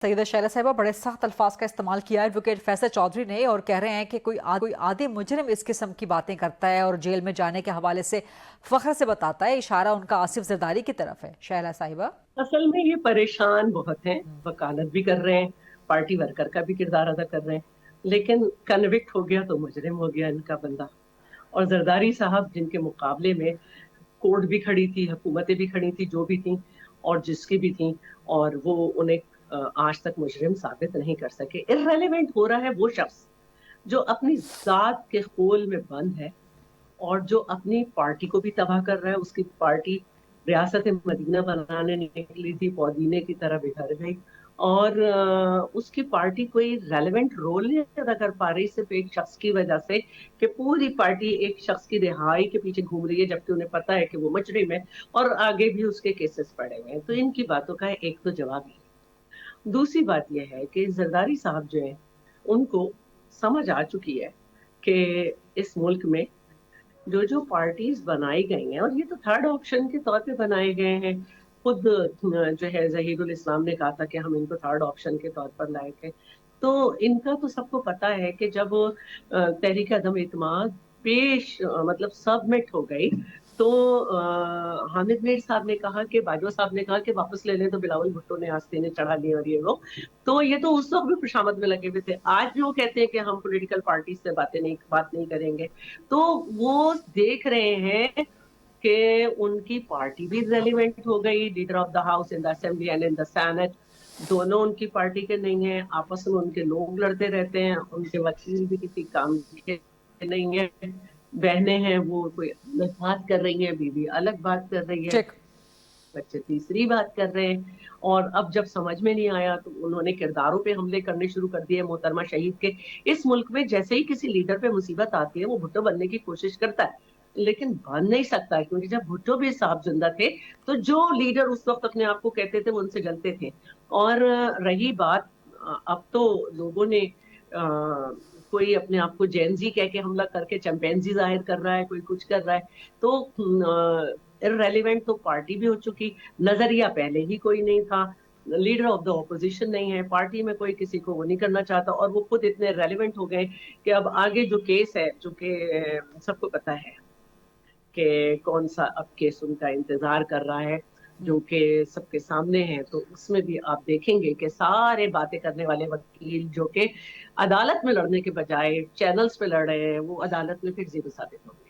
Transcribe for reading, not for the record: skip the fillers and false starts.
सईदा शैला साहिबा बड़े सख्त अल्फाज का इस्तेमाल किया एडवोकेट फैसल चौधरी ने और कह रहे हैं कि कोई आदि मुजरिम इस किस्म की बातें करता है और जेल में जाने के हवाले से फख्र से बताता है। इशारा उनका आसिफ जरदारी की तरफ है। शैला साहिबा असल में ये परेशान बहुत हैं, वकालत भी कर रहे हैं, पार्टी वर्कर का भी किरदार अदा कर रहे हैं, लेकिन कन्विक्ट हो गया तो मुजरिम हो गया इनका बंदा। और जरदारी साहब जिनके मुकाबले में कोर्ट भी खड़ी थी, हुकूमतें भी खड़ी थी, जो भी थी और जिसकी भी थी, और वो उन्हें आज तक मुजरिम साबित नहीं कर सके। इररेलेवेंट हो रहा है वो शख्स जो अपनी जात के खोल में बंद है और जो अपनी पार्टी को भी तबाह कर रहा है। उसकी पार्टी रियासत मदीना बनाने निकली थी, पौदीने की तरह बिखर गई, और उसकी पार्टी कोई रेलेवेंट रोल नहीं अदा कर पा रही, सिर्फ एक शख्स की वजह से कि पूरी पार्टी एक शख्स की रिहाई के पीछे घूम रही है, जबकि उन्हें पता है कि वो मुजरिम है और आगे भी उसके केसेस पड़े हुए हैं। तो इनकी बातों का एक तो जवाब ही है। दूसरी बात यह है कि जरदारी साहब जो है, उनको समझ आ चुकी है कि इस मुल्क में जो जो पार्टीज बनाई गई हैं, और ये तो थर्ड ऑप्शन के तौर पे बनाए गए हैं। खुद जो है जहीरुल इस्लाम ने कहा था कि हम इनको थर्ड ऑप्शन के तौर पर लाए थे। तो इनका तो सबको पता है कि जब तहरीक अदम इत्मीनान पेश मतलब सबमिट हो गई, तो हामिद मीर साहब ने कहा कि बाजवा साहब ने कहा कि वापस ले लें, तो बिलावल भुट्टो ने आस्तीन ने चढ़ा ली, और ये लोग तो ये तो उस वक्त भी खुशामद में लगे हुए थे। आज भी वो कहते हैं कि हम पॉलिटिकल पार्टी से बात नहीं करेंगे। तो वो देख रहे हैं कि उनकी पार्टी भी रेलिवेंट हो गई, leader of the house in the assembly and in the senate दोनों उनकी पार्टी के नहीं है। आपस में उनके लोग लड़ते रहते हैं, उनके वकील भी किसी काम के नहीं है। बहनें हैं वो कोई अलग बात कर रही हैं, बीवी अलग बात कर रही है, ठीक। बच्चे तीसरी बात कर रहे हैं। और अब जब समझ में नहीं आया तो उन्होंने किरदारों पे हमले करने शुरू कर दिए मोहतरमा शहीद के। इस मुल्क में जैसे ही किसी लीडर पे मुसीबत आती है, वो भुट्टो बनने की कोशिश करता है, लेकिन बन नहीं सकता, क्योंकि जब भुट्टो भी साहब जिंदा थे तो जो लीडर उस वक्त अपने आप को कहते थे वो उनसे जलते थे। और रही बात, अब तो लोगों ने कोई अपने आप को जैनजी कह के हमला करके चैंपियंजी जाहिर कर रहा है, कोई कुछ कर रहा है। तो इररेलेवेंट तो पार्टी भी हो चुकी, नजरिया पहले ही कोई नहीं था, लीडर ऑफ द ऑपोजिशन नहीं है, पार्टी में कोई किसी को वो नहीं करना चाहता, और वो खुद इतने रेलिवेंट हो गए कि अब आगे जो केस है, जो कि सबको पता है कि कौन सा अब केस उनका इंतजार कर रहा है, जो कि सबके सामने है, तो उसमें भी आप देखेंगे कि सारे बातें करने वाले वकील जो कि अदालत में लड़ने के बजाय चैनल्स पे लड़ रहे हैं, वो अदालत में फिर जीरो साबित होंगे।